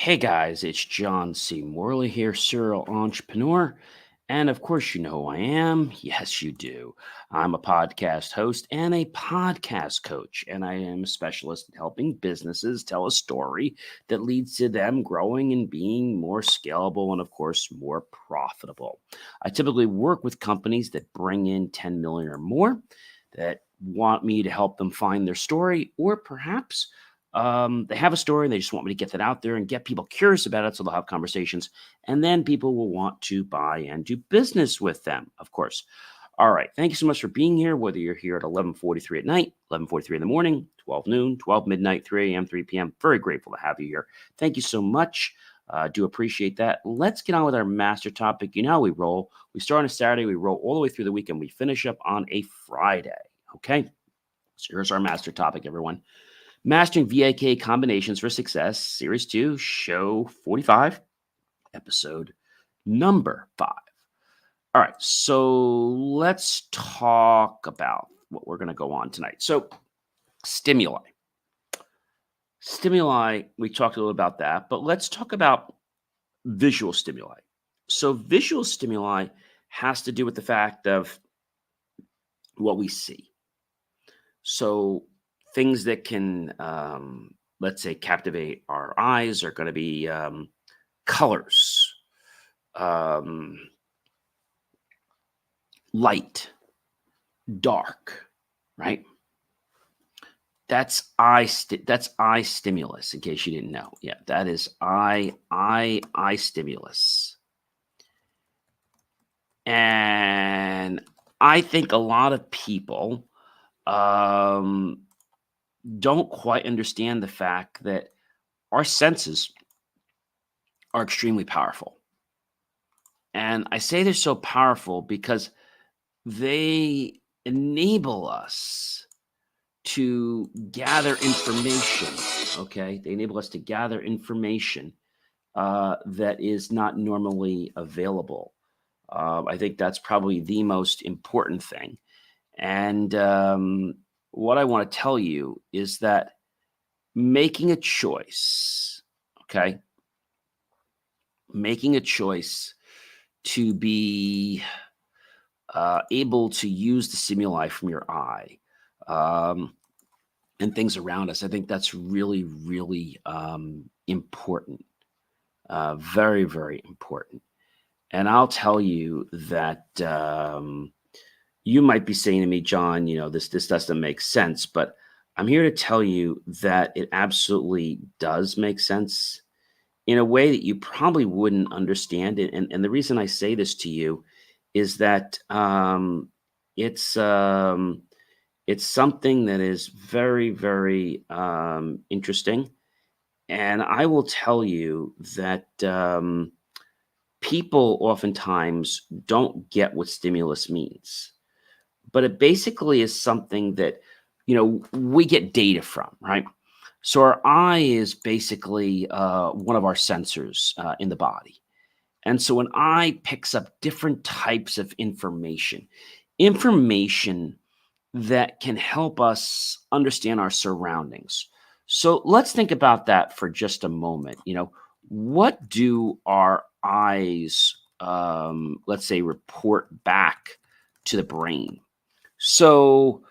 Hey guys, it's John C. Morley here, serial entrepreneur. And of course, you know who I am. Yes, you do. I'm a podcast host and a podcast coach, and I am a specialist in helping businesses tell a story that leads to them growing and being more scalable and, of course, more profitable. I typically work with companies that bring in 10 million or more that want me to help them find their story, or perhaps they have a story and they just want me to get that out there and get people curious about it so they'll have conversations. And then people will want to buy and do business with them, of course. All right. Thank you so much for being here, whether you're here at 11:43 at night, 11:43 in the morning, 12 noon, 12 midnight, 3 a.m., 3 p.m. Very grateful to have you here. Thank you so much. Do appreciate that. Let's get on with our master topic. You know how we roll. We start on a Saturday, we roll all the way through the week, and we finish up on a Friday. Okay. So here's our master topic, everyone. Mastering VAK Combinations for Success, Series 2, Show 45, Episode number 5. All right, so let's talk about what we're going to go on tonight. So, stimuli. Stimuli, we talked a little about that, but let's talk about visual stimuli. So, visual stimuli has to do with the fact of what we see. So, things that can, let's say, captivate our eyes are going to be colors, light, dark, right? That's eye stimulus. In case you didn't know, yeah, that is eye stimulus. And I think a lot of people don't quite understand the fact that our senses are extremely powerful. And I say they're so powerful because they enable us to gather information, okay? They enable us to gather information that is not normally available. I think that's probably the most important thing. And what I want to tell you is that making a choice, okay? Making a choice to be able to use the stimuli from your eye and things around us, I think that's really, really important. Very, very important. And I'll tell you that you might be saying to me, John, this doesn't make sense, but I'm here to tell you that it absolutely does make sense in a way that you probably wouldn't understand it. And the reason I say this to you is that it's something that is very, very interesting. And I will tell you that people oftentimes don't get what stimulus means. But it basically is something that, we get data from, right? So our eye is basically one of our sensors in the body. And so an eye picks up different types of information that can help us understand our surroundings. So let's think about that for just a moment. What do our eyes, let's say, report back to the brain? So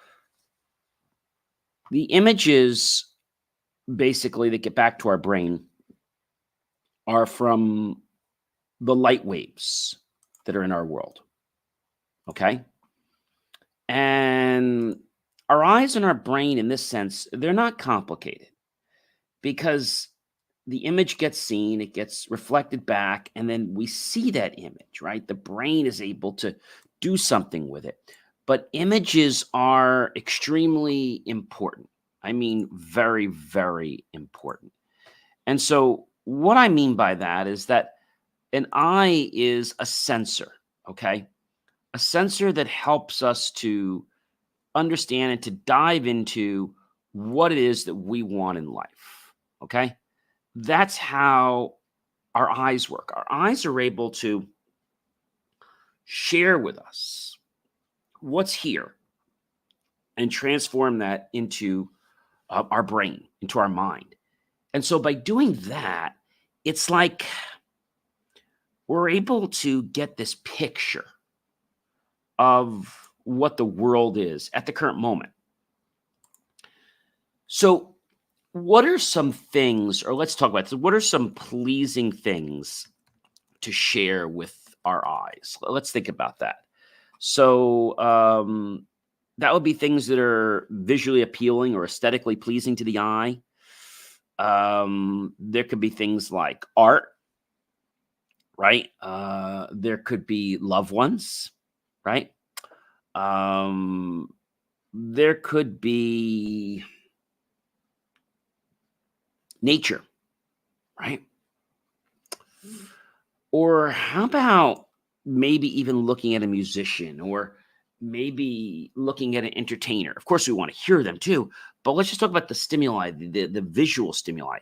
the images basically that get back to our brain are from the light waves that are in our world. Okay. And our eyes and our brain, in this sense, they're not complicated because the image gets seen, it gets reflected back, and then we see that image, right? The brain is able to do something with it. But images are extremely important. I mean, very, very important. And so what I mean by that is that an eye is a sensor, okay? A sensor that helps us to understand and to dive into what it is that we want in life, okay? That's how our eyes work. Our eyes are able to share with us what's here and transform that into our brain, into our mind. And so by doing that, it's like we're able to get this picture of what the world is at the current moment. So, what are some things, or let's talk about this, what are some pleasing things to share with our eyes? Let's think about that. So, that would be things that are visually appealing or aesthetically pleasing to the eye. There could be things like art, right? There could be loved ones, right? Um, there could be nature, right? Or how about maybe even looking at a musician or maybe looking at an entertainer? Of course, we want to hear them too, but let's just talk about the stimuli, the visual stimuli.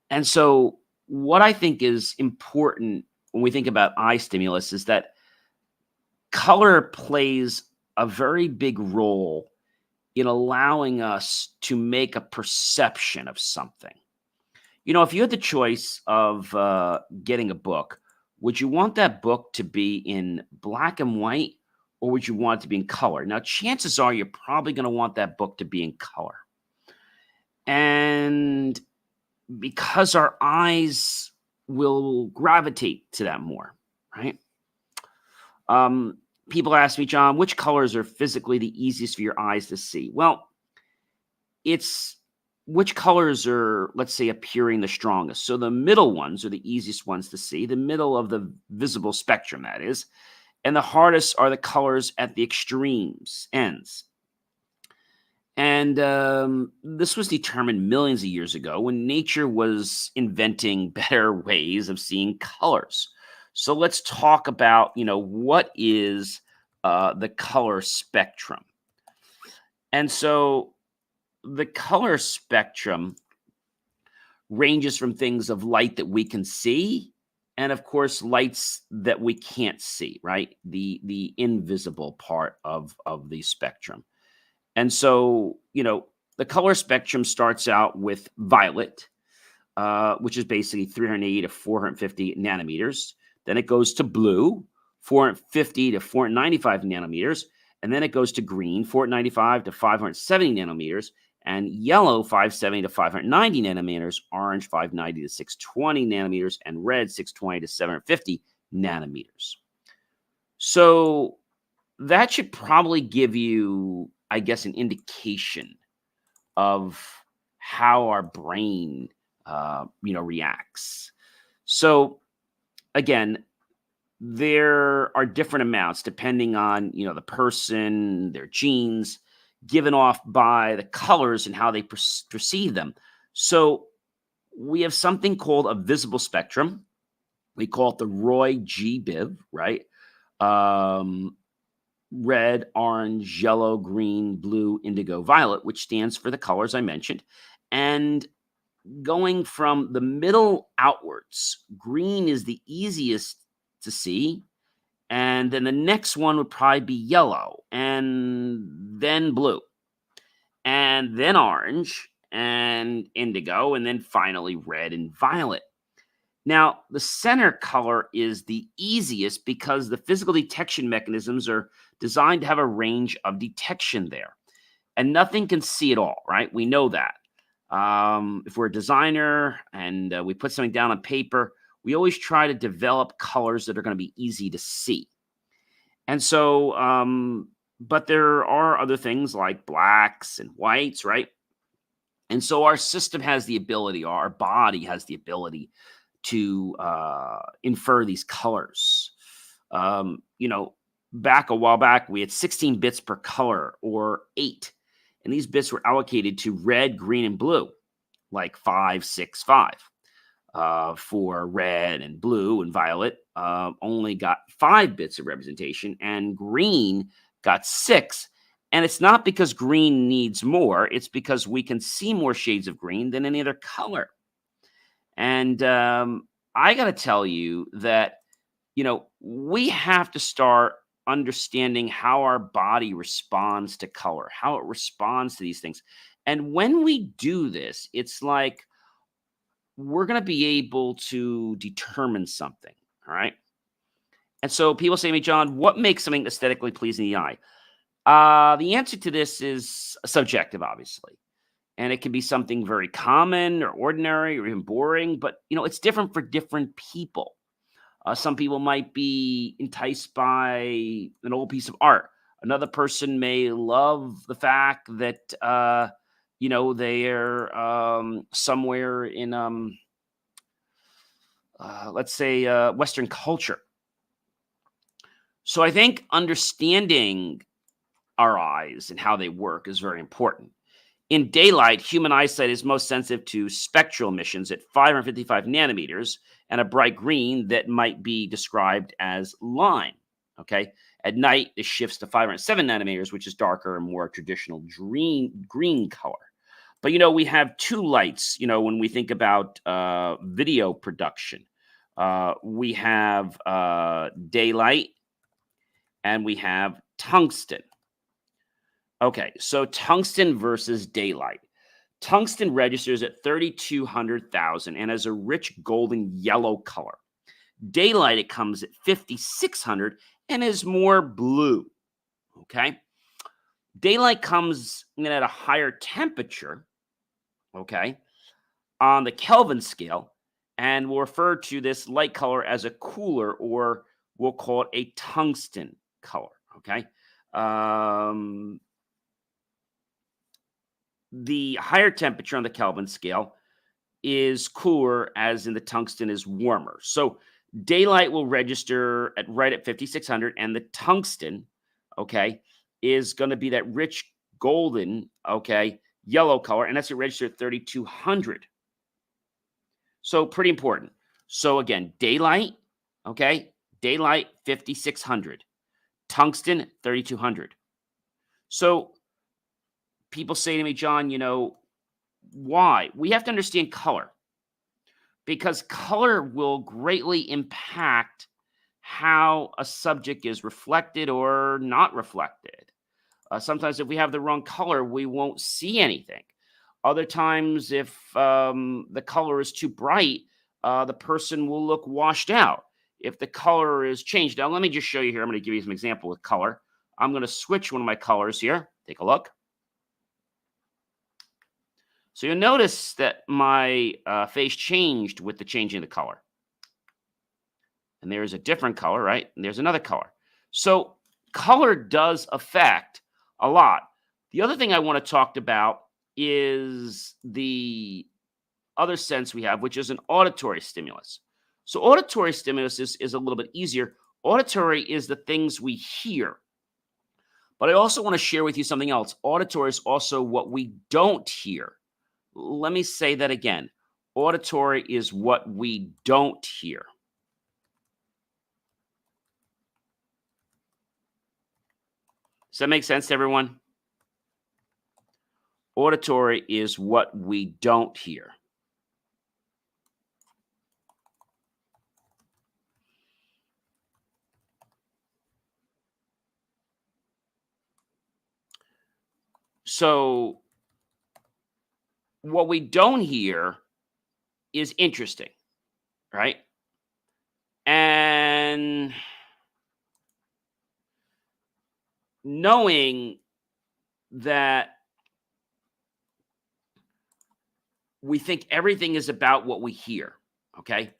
And so, what I think is important when we think about eye stimulus is that color plays a very big role in allowing us to make a perception of something. If you had the choice of getting a book, would you want that book to be in black and white or would you want it to be in color? Now, chances are you're probably going to want that book to be in color. And because our eyes will gravitate to that more, right? People ask me, John, which colors are physically the easiest for your eyes to see? Well, it's which colors are, let's say, appearing the strongest. So the middle ones are the easiest ones to see, the middle of the visible spectrum, that is. And the hardest are the colors at the extremes, ends. And this was determined millions of years ago when nature was inventing better ways of seeing colors. So let's talk about, what is the color spectrum. And so the color spectrum ranges from things of light that we can see and, of course, lights that we can't see, right? The invisible part of the spectrum. And so, the color spectrum starts out with violet, which is basically 380 to 450 nanometers. Then it goes to blue, 450 to 495 nanometers. And then it goes to green, 495 to 570 nanometers. And yellow, 570 to 590 nanometers. Orange, 590 to 620 nanometers. And red, 620 to 750 nanometers. So that should probably give you, I guess, an indication of how our brain, reacts. So again, there are different amounts depending on, the person, their genes, given off by the colors and how they perceive them. So we have something called a visible spectrum. We call it the Roy G. Biv, right? Red, orange, yellow, green, blue, indigo, violet, which stands for the colors I mentioned. And going from the middle outwards, green is the easiest to see. And then the next one would probably be yellow, and then blue, and then orange, and indigo, and then finally red and violet. Now, the center color is the easiest because the physical detection mechanisms are designed to have a range of detection there. And nothing can see it all, right? We know that. If we're a designer and we put something down on paper, we always try to develop colors that are going to be easy to see. And so, but there are other things like blacks and whites, right? And so our system has the ability, our body has the ability to infer these colors. Back a while back, we had 16 bits per color or 8. And these bits were allocated to red, green, and blue, like 5, 6, 5. For red and blue and violet, only got 5 bits of representation, and green got 6. And it's not because green needs more. It's because we can see more shades of green than any other color. And I got to tell you that, we have to start understanding how our body responds to color, how it responds to these things. And when we do this, it's like we're going to be able to determine something. All right. And so people say to me, John, what makes something aesthetically pleasing to the eye? The answer to this is subjective, obviously. And it can be something very common or ordinary or even boring, but it's different for different people. Some people might be enticed by an old piece of art. Another person may love the fact that they're somewhere in let's say Western culture. So I think understanding our eyes and how they work is very important. In daylight, human eyesight is most sensitive to spectral emissions at 555 nanometers and a bright green that might be described as lime. Okay. At night, it shifts to 507 nanometers, which is darker and more traditional green color. But, we have two lights, when we think about video production. We have daylight and we have tungsten. Okay, so tungsten versus daylight. Tungsten registers at 3,200,000 and has a rich golden yellow color. Daylight, it comes at 5,600 and is more blue. Okay, daylight comes in at a higher temperature. Okay, on the Kelvin scale, and we'll refer to this light color as a cooler, or we'll call it a tungsten color. Okay. The higher temperature on the Kelvin scale is cooler, as in the tungsten is warmer. So daylight will register right at 5,600, and the tungsten, okay, is going to be that rich golden, okay, yellow color, and that's a register at 3,200. So pretty important. So again, daylight, okay, daylight 5,600, tungsten 3,200. So people say to me, John, why? We have to understand color, because color will greatly impact how a subject is reflected or not reflected. Sometimes if we have the wrong color, we won't see anything. Other times, if the color is too bright, the person will look washed out. If the color is changed. Now, let me just show you here. I'm going to give you some example with color. I'm going to switch one of my colors here. Take a look. So you'll notice that my face changed with the changing of the color. And there's a different color, right? And there's another color. So color does affect a lot. The other thing I want to talk about is the other sense we have, which is an auditory stimulus. So auditory stimulus is a little bit easier. Auditory is the things we hear. But I also want to share with you something else. Auditory is also what we don't hear. Let me say that again. Auditory is what we don't hear. Does that make sense to everyone? Auditory is what we don't hear. So what we don't hear is interesting, right? And knowing that we think everything is about what we hear, okay?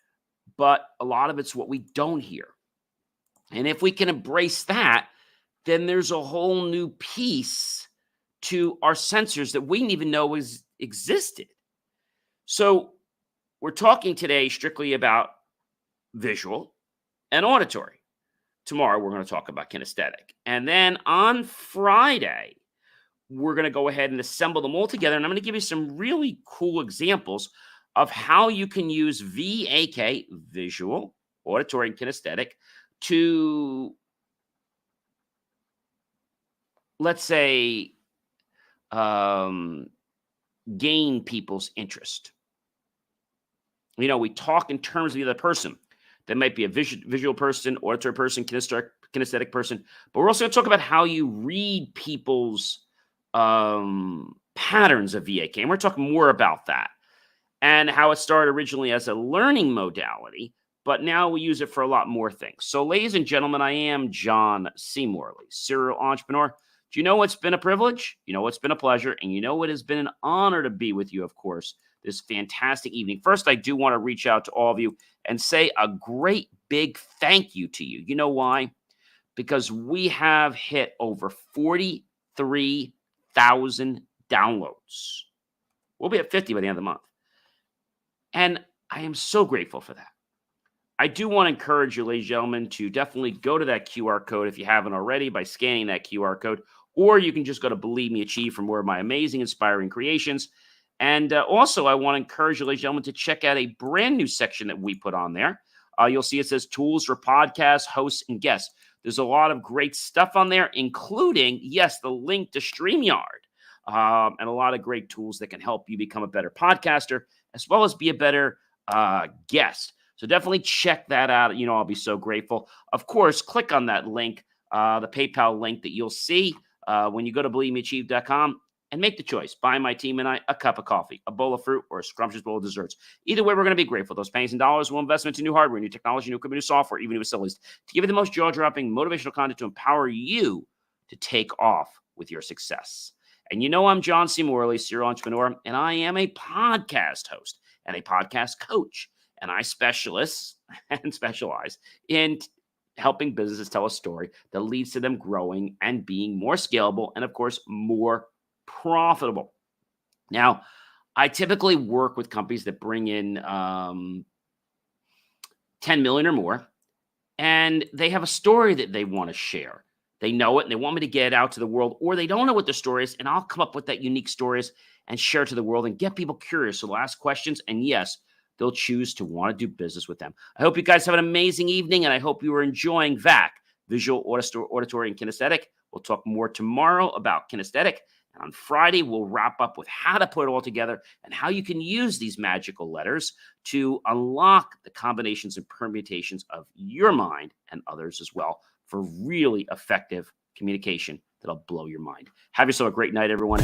But a lot of it's what we don't hear. And if we can embrace that, then there's a whole new piece to our sensors that we didn't even know existed. So we're talking today strictly about visual and auditory. Tomorrow, we're going to talk about kinesthetic. And then on Friday, we're going to go ahead and assemble them all together. And I'm going to give you some really cool examples of how you can use VAK, visual, auditory, and kinesthetic, to, let's say, gain people's interest. We talk in terms of the other person. That might be a visual person, auditory person, kinesthetic person. But we're also going to talk about how you read people's patterns of VAK. And we're talking more about that. and how it started originally as a learning modality, but now we use it for a lot more things. So, ladies and gentlemen, I am John C. Morley, serial entrepreneur. Do you know what's been a privilege? You know what's been a pleasure? And you know what has been an honor to be with you, of course, this fantastic evening. First, I do want to reach out to all of you and say a great big thank you to you. You know why? Because we have hit over 43,000 downloads. We'll be at 50 by the end of the month. And I am so grateful for that. I do want to encourage you, ladies and gentlemen, to definitely go to that QR code if you haven't already by scanning that QR code, or you can just go to Believe Me Achieve for more of my amazing, inspiring creations. And also, I want to encourage you, ladies and gentlemen, to check out a brand new section that we put on there. You'll see it says Tools for Podcasts, Hosts, and Guests. There's a lot of great stuff on there, including, yes, the link to StreamYard, and a lot of great tools that can help you become a better podcaster, as well as be a better guest. So definitely check that out. You know, I'll be so grateful. Of course, click on that link, the PayPal link that you'll see when you go to believemeachieve.com, and make the choice. Buy my team and I a cup of coffee, a bowl of fruit, or a scrumptious bowl of desserts. Either way, we're going to be grateful. Those pennies and dollars will invest into new hardware, new technology, new equipment, new software, even new facilities, to give you the most jaw-dropping, motivational content to empower you to take off with your success. And you know I'm John C. Morley, serial entrepreneur, and I am a podcast host and a podcast coach. And I specialize in helping businesses tell a story that leads to them growing and being more scalable and, of course, more profitable. Now, I typically work with companies that bring in 10 million or more, and they have a story that they want to share. They know it and they want me to get it out to the world, or they don't know what the story is, and I'll come up with that unique stories and share it to the world and get people curious. So they'll ask questions, and yes, they'll choose to want to do business with them. I hope you guys have an amazing evening, and I hope you are enjoying VAK, Visual, Auditory, and Kinesthetic. We'll talk more tomorrow about kinesthetic. And on Friday, we'll wrap up with how to put it all together and how you can use these magical letters to unlock the combinations and permutations of your mind and others as well for really effective communication that'll blow your mind. Have yourself a great night, everyone.